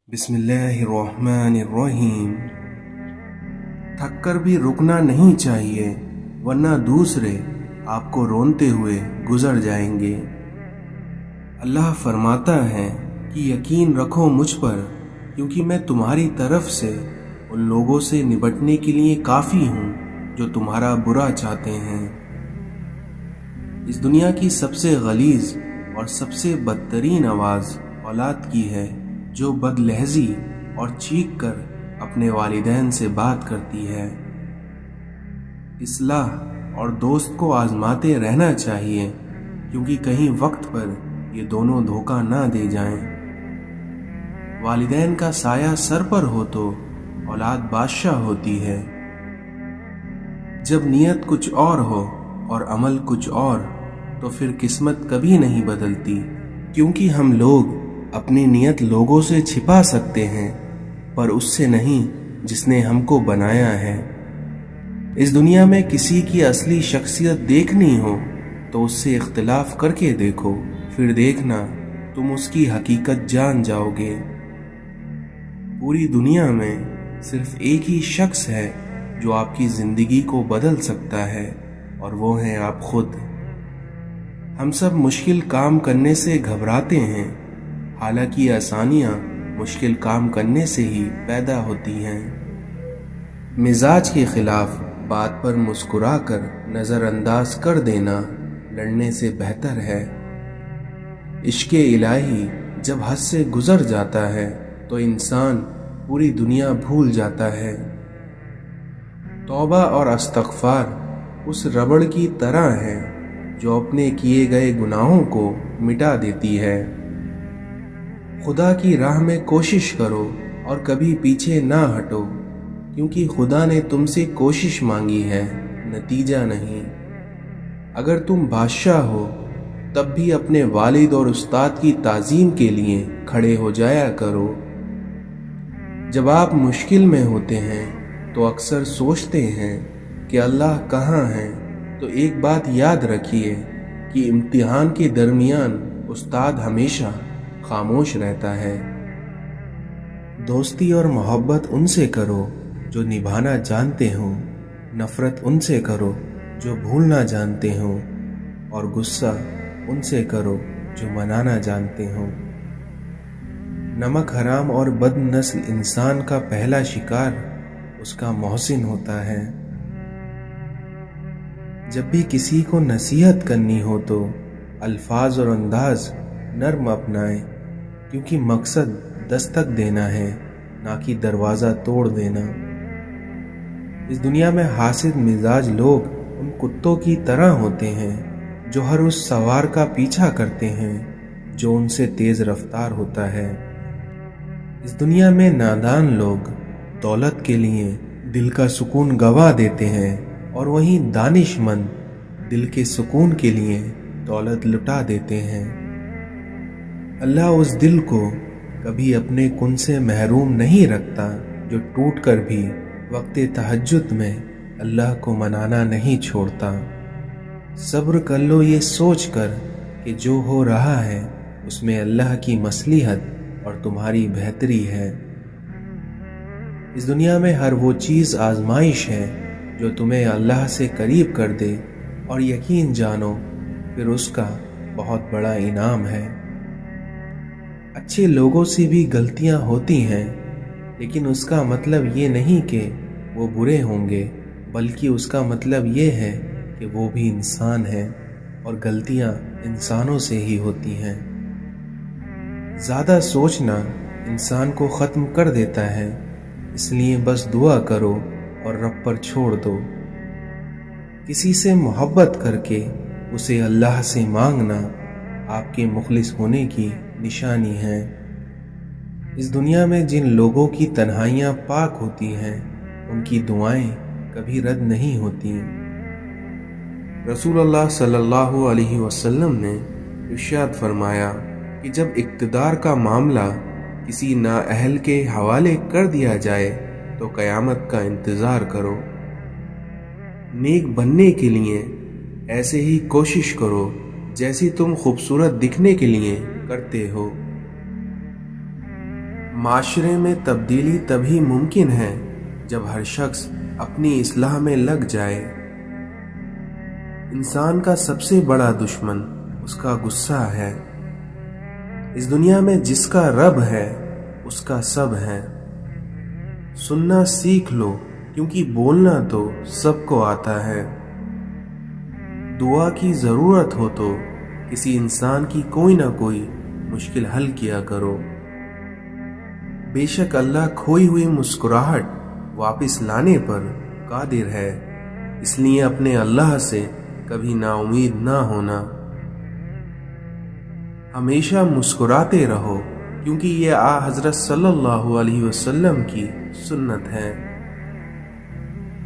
بسم اللہ الرحمن الرحیم۔ تھک کر بھی رکنا نہیں چاہیے، ورنہ دوسرے آپ کو رونتے ہوئے گزر جائیں گے۔ اللہ فرماتا ہے کہ یقین رکھو مجھ پر، کیونکہ میں تمہاری طرف سے ان لوگوں سے نبٹنے کے لیے کافی ہوں جو تمہارا برا چاہتے ہیں۔ اس دنیا کی سب سے غلیظ اور سب سے بدترین آواز اولاد کی ہے، جو بد لہجی اور چیخ کر اپنے والدین سے بات کرتی ہے۔ اصلاح اور دوست کو آزماتے رہنا چاہیے، کیونکہ کہیں وقت پر یہ دونوں دھوکہ نہ دے جائیں۔ والدین کا سایہ سر پر ہو تو اولاد بادشاہ ہوتی ہے۔ جب نیت کچھ اور ہو اور عمل کچھ اور، تو پھر قسمت کبھی نہیں بدلتی، کیونکہ ہم لوگ اپنی نیت لوگوں سے چھپا سکتے ہیں، پر اس سے نہیں جس نے ہم کو بنایا ہے۔ اس دنیا میں کسی کی اصلی شخصیت دیکھنی ہو تو اس سے اختلاف کر کے دیکھو، پھر دیکھنا تم اس کی حقیقت جان جاؤ گے۔ پوری دنیا میں صرف ایک ہی شخص ہے جو آپ کی زندگی کو بدل سکتا ہے، اور وہ ہیں آپ خود۔ ہم سب مشکل کام کرنے سے گھبراتے ہیں، حالانکہ آسانیاں مشکل کام کرنے سے ہی پیدا ہوتی ہیں۔ مزاج کے خلاف بات پر مسکرا کر نظر انداز کر دینا لڑنے سے بہتر ہے۔ عشق الہی جب حد سے گزر جاتا ہے تو انسان پوری دنیا بھول جاتا ہے۔ توبہ اور استغفار اس ربڑ کی طرح ہے جو اپنے کیے گئے گناہوں کو مٹا دیتی ہے۔ خدا کی راہ میں کوشش کرو اور کبھی پیچھے نہ ہٹو، کیونکہ خدا نے تم سے کوشش مانگی ہے، نتیجہ نہیں۔ اگر تم بادشاہ ہو تب بھی اپنے والد اور استاد کی تعظیم کے لیے کھڑے ہو جایا کرو۔ جب آپ مشکل میں ہوتے ہیں تو اکثر سوچتے ہیں کہ اللہ کہاں ہے، تو ایک بات یاد رکھیے کہ امتحان کے درمیان استاد ہمیشہ خاموش رہتا ہے۔ دوستی اور محبت ان سے کرو جو نبھانا جانتے ہوں، نفرت ان سے کرو جو بھولنا جانتے ہوں، اور غصہ ان سے کرو جو منانا جانتے ہوں۔ نمک حرام اور بد نسل انسان کا پہلا شکار اس کا محسن ہوتا ہے۔ جب بھی کسی کو نصیحت کرنی ہو تو الفاظ اور انداز نرم اپنائیں، کیونکہ مقصد دستک دینا ہے، نہ کہ دروازہ توڑ دینا۔ اس دنیا میں حاسد مزاج لوگ ان کتوں کی طرح ہوتے ہیں جو ہر اس سوار کا پیچھا کرتے ہیں جو ان سے تیز رفتار ہوتا ہے۔ اس دنیا میں نادان لوگ دولت کے لیے دل کا سکون گنوا دیتے ہیں، اور وہیں دانش مند دل کے سکون کے لیے دولت لٹا دیتے ہیں۔ اللہ اس دل کو کبھی اپنے کن سے محروم نہیں رکھتا جو ٹوٹ کر بھی وقت تہجد میں اللہ کو منانا نہیں چھوڑتا۔ صبر کر لو یہ سوچ کر کہ جو ہو رہا ہے اس میں اللہ کی مصلحت اور تمہاری بہتری ہے۔ اس دنیا میں ہر وہ چیز آزمائش ہے جو تمہیں اللہ سے قریب کر دے، اور یقین جانو پھر اس کا بہت بڑا انعام ہے۔ اچھے لوگوں سے بھی غلطیاں ہوتی ہیں، لیکن اس کا مطلب یہ نہیں کہ وہ برے ہوں گے، بلکہ اس کا مطلب یہ ہے کہ وہ بھی انسان ہیں، اور غلطیاں انسانوں سے ہی ہوتی ہیں۔ زیادہ سوچنا انسان کو ختم کر دیتا ہے، اس لیے بس دعا کرو اور رب پر چھوڑ دو۔ کسی سے محبت کر کے اسے اللہ سے مانگنا آپ کے مخلص ہونے کی نشانی ہے۔ اس دنیا میں جن لوگوں کی تنہائیاں پاک ہوتی ہیں ان کی دعائیں کبھی رد نہیں ہوتی۔ رسول اللہ صلی اللہ علیہ وسلم نے ارشاد فرمایا کہ جب اقتدار کا معاملہ کسی نااہل کے حوالے کر دیا جائے تو قیامت کا انتظار کرو۔ نیک بننے کے لیے ایسے ہی کوشش کرو جیسی تم خوبصورت دکھنے کے لیے کرتے ہو۔ معاشرے میں تبدیلی تبھی ممکن ہے جب ہر شخص اپنی اصلاح میں لگ جائے۔ انسان کا سب سے بڑا دشمن اس کا غصہ ہے۔ اس دنیا میں جس کا رب ہے اس کا سب ہے۔ سننا سیکھ لو کیونکہ بولنا تو سب کو آتا ہے۔ دعا کی ضرورت ہو تو کسی انسان کی کوئی نہ کوئی مشکل حل کیا کرو۔ بے شک اللہ کھوئی ہوئی مسکراہٹ واپس لانے پر قادر ہے، اس لیے اپنے اللہ سے کبھی نا امید نہ ہونا۔ ہمیشہ مسکراتے رہو کیونکہ یہ حضرت صلی اللہ علیہ وسلم کی سنت ہے۔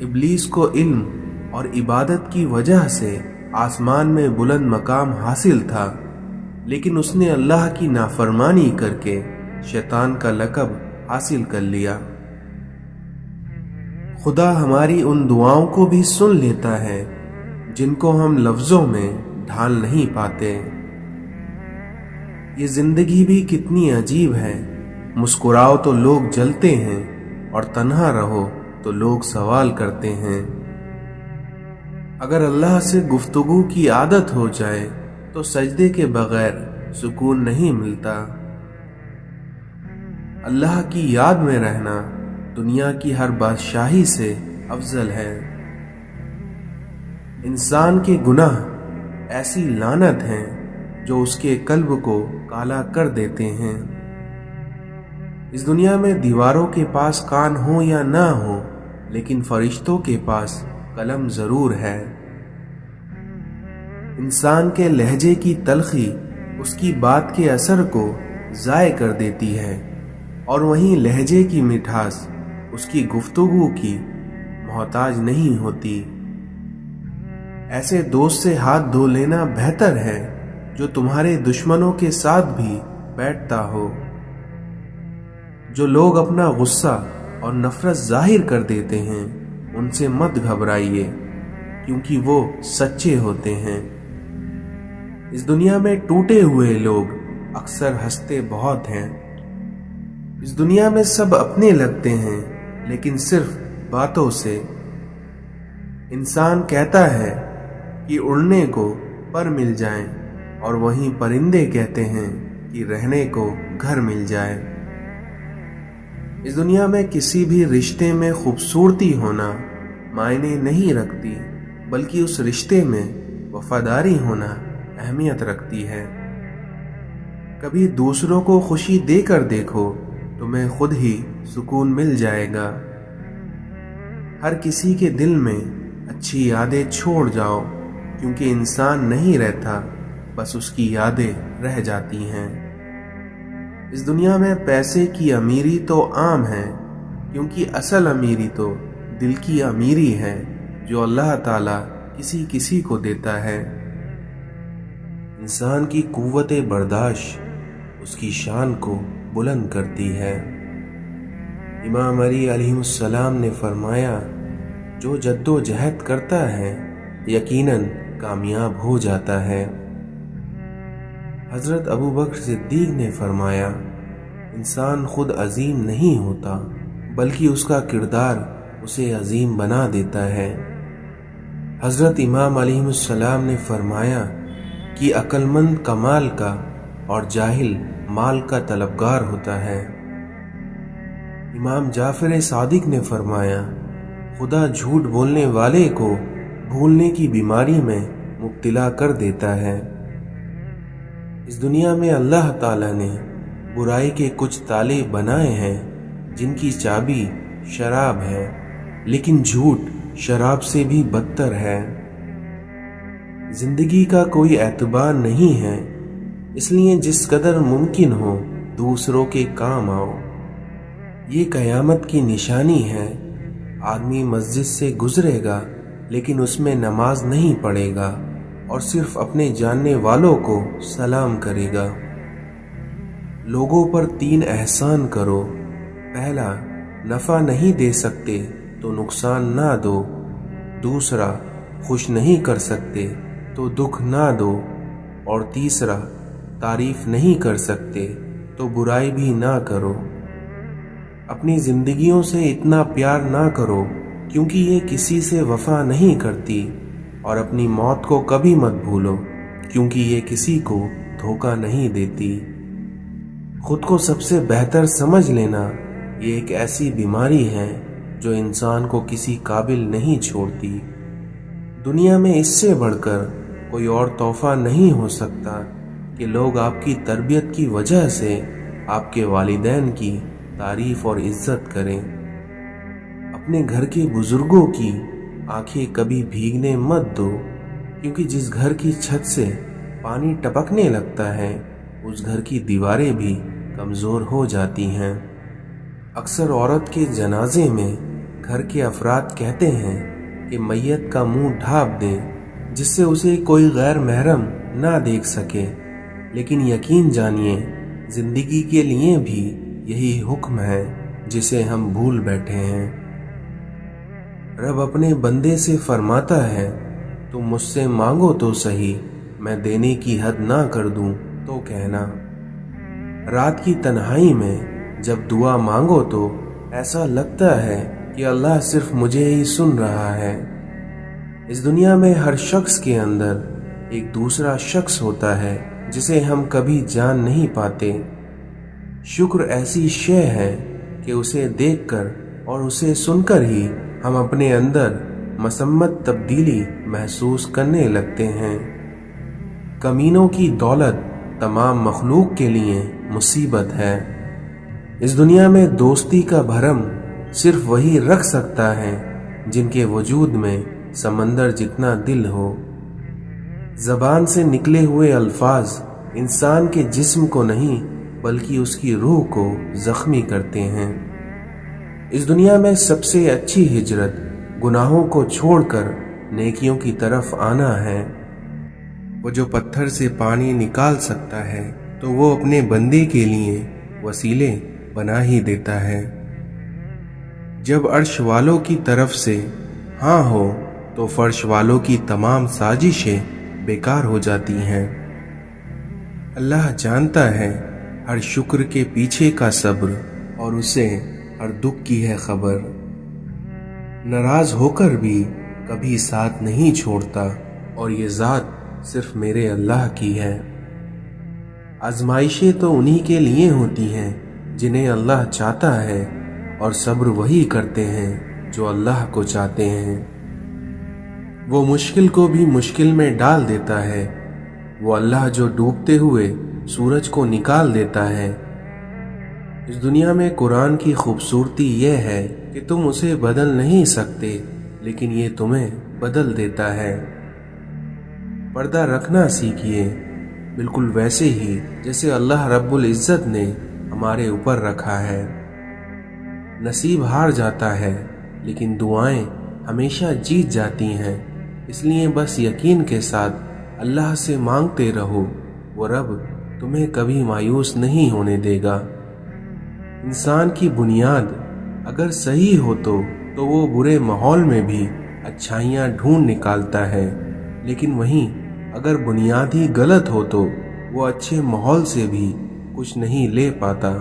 ابلیس کو علم اور عبادت کی وجہ سے آسمان میں بلند مقام حاصل تھا، لیکن اس نے اللہ کی نافرمانی کر کے شیطان کا لقب حاصل کر لیا۔ خدا ہماری ان دعاؤں کو بھی سن لیتا ہے جن کو ہم لفظوں میں ڈھال نہیں پاتے۔ یہ زندگی بھی کتنی عجیب ہے، مسکراؤ تو لوگ جلتے ہیں اور تنہا رہو تو لوگ سوال کرتے ہیں۔ اگر اللہ سے گفتگو کی عادت ہو جائے تو سجدے کے بغیر سکون نہیں ملتا۔ اللہ کی یاد میں رہنا دنیا کی ہر بادشاہی سے افضل ہے۔ انسان کے گناہ ایسی لعنت ہیں جو اس کے قلب کو کالا کر دیتے ہیں۔ اس دنیا میں دیواروں کے پاس کان ہو یا نہ ہو، لیکن فرشتوں کے پاس قلم ضرور ہے۔ انسان کے لہجے کی تلخی اس کی بات کے اثر کو ضائع کر دیتی ہے، اور وہیں لہجے کی مٹھاس اس کی گفتگو کی محتاج نہیں ہوتی۔ ایسے دوست سے ہاتھ دھو لینا بہتر ہے جو تمہارے دشمنوں کے ساتھ بھی بیٹھتا ہو۔ جو لوگ اپنا غصہ اور نفرت ظاہر کر دیتے ہیں ان سے مت گھبرائیے، کیونکہ وہ سچے ہوتے ہیں۔ اس دنیا میں ٹوٹے ہوئے لوگ اکثر ہنستے بہت ہیں۔ اس دنیا میں سب اپنے لگتے ہیں لیکن صرف باتوں سے۔ انسان کہتا ہے کہ اڑنے کو پر مل جائیں، اور وہیں پرندے کہتے ہیں کہ رہنے کو گھر مل جائے۔ اس دنیا میں کسی بھی رشتے میں خوبصورتی ہونا معنی نہیں رکھتی، بلکہ اس رشتے میں وفاداری ہونا اہمیت رکھتی ہے۔ کبھی دوسروں کو خوشی دے کر دیکھو، تمہیں خود ہی سکون مل جائے گا۔ ہر کسی کے دل میں اچھی یادیں چھوڑ جاؤ، کیونکہ انسان نہیں رہتا، بس اس کی یادیں رہ جاتی ہیں۔ اس دنیا میں پیسے کی امیری تو عام ہے، کیونکہ اصل امیری تو دل کی امیری ہے جو اللہ تعالیٰ کسی کسی کو دیتا ہے۔ انسان کی قوت برداشت اس کی شان کو بلند کرتی ہے۔ امام علی علیہ السلام نے فرمایا، جو جد و جہد کرتا ہے یقیناً کامیاب ہو جاتا ہے۔ حضرت ابو بکر صدیق نے فرمایا، انسان خود عظیم نہیں ہوتا بلکہ اس کا کردار اسے عظیم بنا دیتا ہے۔ حضرت امام علیہ السلام نے فرمایا کہ عقل مند کمال کا اور جاہل مال کا طلبگار ہوتا ہے۔ امام جعفر صادق نے فرمایا، خدا جھوٹ بولنے والے کو بھولنے کی بیماری میں مبتلا کر دیتا ہے۔ اس دنیا میں اللہ تعالیٰ نے برائی کے کچھ تالے بنائے ہیں جن کی چابی شراب ہے، لیکن جھوٹ شراب سے بھی بدتر ہے۔ زندگی کا کوئی اعتبار نہیں ہے، اس لیے جس قدر ممکن ہو دوسروں کے کام آؤ۔ یہ قیامت کی نشانی ہے۔ آدمی مسجد سے گزرے گا لیکن اس میں نماز نہیں پڑھے گا اور صرف اپنے جاننے والوں کو سلام کرے گا۔ لوگوں پر 3 احسان کرو۔ پہلا، نفع نہیں دے سکتے تو نقصان نہ دو۔ دوسرا، خوش نہیں کر سکتے تو دکھ نہ دو۔ اور تیسرا، تعریف نہیں کر سکتے تو برائی بھی نہ کرو۔ اپنی زندگیوں سے اتنا پیار نہ کرو کیونکہ یہ کسی سے وفا نہیں کرتی، اور اپنی موت کو کبھی مت بھولو کیونکہ یہ کسی کو دھوکہ نہیں دیتی۔ خود کو سب سے بہتر سمجھ لینا یہ ایک ایسی بیماری ہے جو انسان کو کسی قابل نہیں چھوڑتی۔ دنیا میں اس سے بڑھ کر کوئی اور تحفہ نہیں ہو سکتا کہ لوگ آپ کی تربیت کی وجہ سے آپ کے والدین کی تعریف اور عزت کریں۔ اپنے گھر کے بزرگوں کی آنکھیں کبھی بھیگنے مت دو، کیونکہ جس گھر کی چھت سے پانی ٹپکنے لگتا ہے اس گھر کی دیواریں بھی کمزور ہو جاتی ہیں۔ اکثر عورت کے جنازے میں گھر کے افراد کہتے ہیں کہ میت کا منہ ڈھانپ دیں جس سے اسے کوئی غیر محرم نہ دیکھ سکے، لیکن یقین جانیے زندگی کے لیے بھی یہی حکم ہے جسے ہم بھول بیٹھے ہیں۔ رب اپنے بندے سے فرماتا ہے، تم مجھ سے مانگو تو صحیح، میں دینے کی حد نہ کر دوں تو کہنا۔ رات کی تنہائی میں جب دعا مانگو تو ایسا لگتا ہے کہ اللہ صرف مجھے ہی سن رہا ہے۔ اس دنیا میں ہر شخص کے اندر ایک دوسرا شخص ہوتا ہے جسے ہم کبھی جان نہیں پاتے۔ شکر ایسی شے ہے کہ اسے دیکھ کر اور اسے سن کر ہی ہم اپنے اندر مسمت تبدیلی محسوس کرنے لگتے ہیں۔ کمینوں کی دولت تمام مخلوق کے لیے مصیبت ہے۔ اس دنیا میں دوستی کا بھرم صرف وہی رکھ سکتا ہے جن کے وجود میں سمندر جتنا دل ہو۔ زبان سے نکلے ہوئے الفاظ انسان کے جسم کو نہیں بلکہ اس کی روح کو زخمی کرتے ہیں۔ اس دنیا میں سب سے اچھی ہجرت گناہوں کو چھوڑ کر نیکیوں کی طرف آنا ہے۔ وہ جو پتھر سے پانی نکال سکتا ہے تو وہ اپنے بندے کے لیے وسیلے بنا ہی دیتا ہے۔ جب عرش والوں کی طرف سے ہاں ہو تو فرش والوں کی تمام سازشیں بیکار ہو جاتی ہیں۔ اللہ جانتا ہے ہر شکر کے پیچھے کا صبر، اور اسے ہر دکھ کی ہے خبر۔ ناراض ہو کر بھی کبھی ساتھ نہیں چھوڑتا، اور یہ ذات صرف میرے اللہ کی ہے۔ آزمائشیں تو انہی کے لیے ہوتی ہیں جنہیں اللہ چاہتا ہے، اور صبر وہی کرتے ہیں جو اللہ کو چاہتے ہیں۔ وہ مشکل کو بھی مشکل میں ڈال دیتا ہے، وہ اللہ جو ڈوبتے ہوئے سورج کو نکال دیتا ہے۔ اس دنیا میں قرآن کی خوبصورتی یہ ہے کہ تم اسے بدل نہیں سکتے، لیکن یہ تمہیں بدل دیتا ہے۔ پردہ رکھنا سیکھیے، بالکل ویسے ہی جیسے اللہ رب العزت نے ہمارے اوپر رکھا ہے۔ نصیب ہار جاتا ہے لیکن دعائیں ہمیشہ جیت جاتی ہیں، اس لیے بس یقین کے ساتھ اللہ سے مانگتے رہو، وہ رب تمہیں کبھی مایوس نہیں ہونے دے گا۔ انسان کی بنیاد اگر صحیح ہو تو وہ برے ماحول میں بھی اچھائیاں ڈھونڈ نکالتا ہے، لیکن وہیں اگر بنیاد ہی غلط ہو تو وہ اچھے ماحول سے بھی کچھ نہیں لے پاتا۔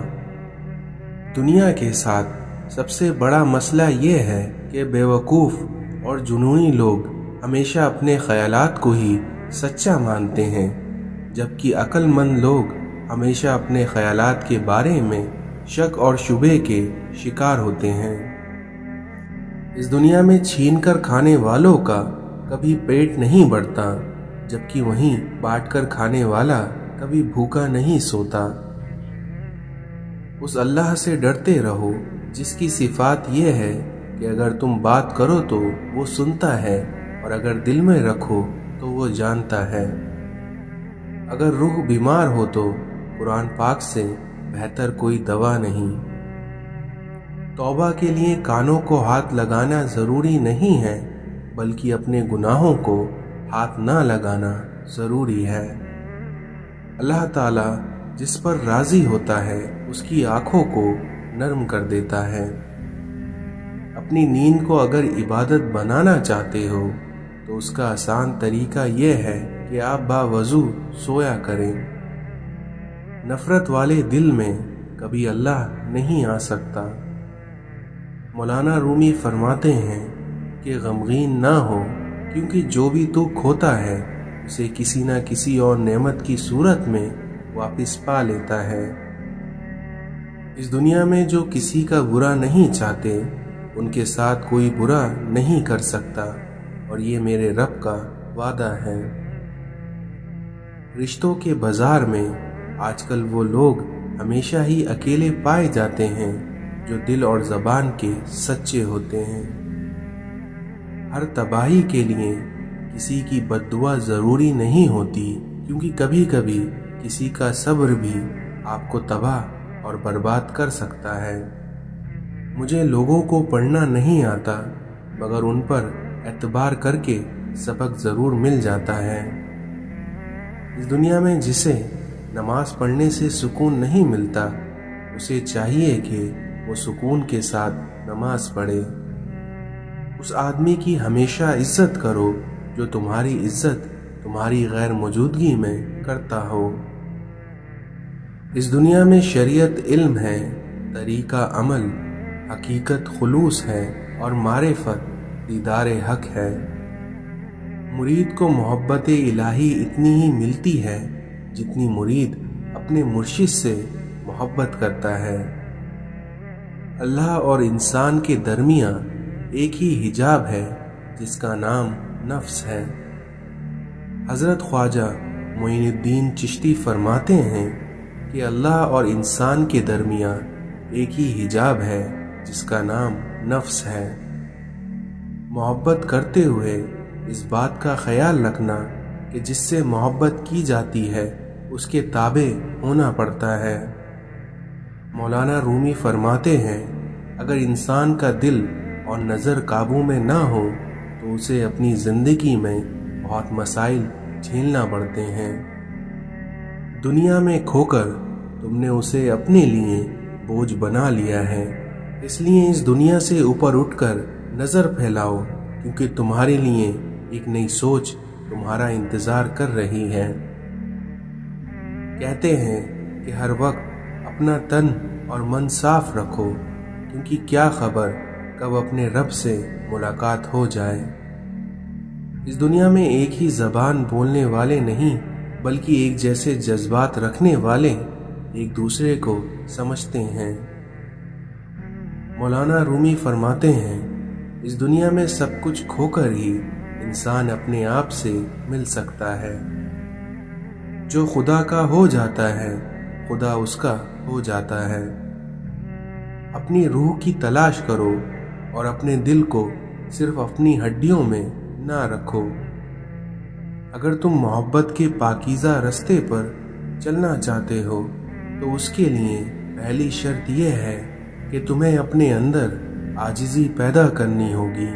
دنیا کے ساتھ سب سے بڑا مسئلہ یہ ہے کہ بیوقوف اور جنونی لوگ ہمیشہ اپنے خیالات کو ہی سچا مانتے ہیں، جبکہ عقل مند لوگ ہمیشہ اپنے خیالات کے بارے میں شک اور شبہ کے شکار ہوتے ہیں۔ اس دنیا میں چھین کر کھانے والوں کا کبھی پیٹ نہیں بھرتا، جبکہ وہیں بانٹ کر کھانے والا کبھی بھوکا نہیں سوتا۔ اس اللہ سے ڈرتے رہو جس کی صفات یہ ہے کہ اگر تم بات کرو تو وہ سنتا ہے، اور اگر دل میں رکھو تو وہ جانتا ہے۔ اگر روح بیمار ہو تو قرآن پاک سے بہتر کوئی دوا نہیں۔ توبہ کے لیے کانوں کو ہاتھ لگانا ضروری نہیں ہے، بلکہ اپنے گناہوں کو ہاتھ نہ لگانا ضروری ہے۔ اللہ تعالیٰ جس پر راضی ہوتا ہے اس کی آنکھوں کو نرم کر دیتا ہے۔ اپنی نیند کو اگر عبادت بنانا چاہتے ہو تو اس کا آسان طریقہ یہ ہے کہ آپ باوضو سویا کریں۔ نفرت والے دل میں کبھی اللہ نہیں آ سکتا۔ مولانا رومی فرماتے ہیں کہ غمگین نہ ہو، کیونکہ جو بھی تو کھوتا ہے اسے کسی نہ کسی اور نعمت کی صورت میں واپس پا لیتا ہے۔ اس دنیا میں جو کسی کا برا نہیں چاہتے ان کے ساتھ کوئی برا نہیں کر سکتا، اور یہ میرے رب کا وعدہ ہے۔ رشتوں کے بازار میں آج کل وہ لوگ ہمیشہ ہی اکیلے پائے جاتے ہیں جو دل اور زبان کے سچے ہوتے ہیں۔ ہر تباہی کے لیے کسی کی بد دعا ضروری نہیں ہوتی، کیونکہ کبھی کبھی کسی کا صبر بھی آپ کو تباہ اور برباد کر سکتا ہے۔ مجھے لوگوں کو پڑھنا نہیں آتا، مگر ان پر اعتبار کر کے سبق ضرور مل جاتا ہے۔ اس دنیا میں جسے نماز پڑھنے سے سکون نہیں ملتا، اسے چاہیے کہ وہ سکون کے ساتھ نماز پڑھے۔ اس آدمی کی ہمیشہ عزت کرو جو تمہاری عزت تمہاری غیر موجودگی میں کرتا ہو۔ اس دنیا میں شریعت علم ہے، طریقہ عمل، حقیقت خلوص ہے، اور معرفت دیدار حق ہے۔ مرید کو محبت الہی اتنی ہی ملتی ہے جتنی مرید اپنے مرشد سے محبت کرتا ہے۔ اللہ اور انسان کے درمیان ایک ہی حجاب ہے جس کا نام نفس ہے۔ حضرت خواجہ معین الدین چشتی فرماتے ہیں کہ اللہ اور انسان کے درمیان ایک ہی حجاب ہے جس کا نام نفس ہے۔ محبت کرتے ہوئے اس بات کا خیال رکھنا کہ جس سے محبت کی جاتی ہے اس کے تابع ہونا پڑتا ہے۔ مولانا رومی فرماتے ہیں اگر انسان کا دل اور نظر قابو میں نہ ہو تو اسے اپنی زندگی میں بہت مسائل جھیلنا پڑتے ہیں۔ دنیا میں کھو کر تم نے اسے اپنے لیے بوجھ بنا لیا ہے، اس لیے اس دنیا سے اوپر اٹھ کر نظر پھیلاؤ، کیونکہ تمہارے لیے ایک نئی سوچ تمہارا انتظار کر رہی ہے۔ کہتے ہیں کہ ہر وقت اپنا تن اور من صاف رکھو، کیونکہ کیا خبر کب اپنے رب سے ملاقات ہو جائے۔ اس دنیا میں ایک ہی زبان بولنے والے نہیں بلکہ ایک جیسے جذبات رکھنے والے ایک دوسرے کو سمجھتے ہیں۔ مولانا رومی فرماتے ہیں اس دنیا میں سب کچھ کھو کر ہی انسان اپنے آپ سے مل سکتا ہے۔ جو خدا کا ہو جاتا ہے خدا اس کا ہو جاتا ہے۔ اپنی روح کی تلاش کرو اور اپنے دل کو صرف اپنی ہڈیوں میں نہ رکھو۔ اگر تم محبت کے پاکیزہ رستے پر چلنا چاہتے ہو تو اس کے لیے پہلی شرط یہ ہے کہ تمہیں اپنے اندر عاجزی پیدا کرنی ہوگی۔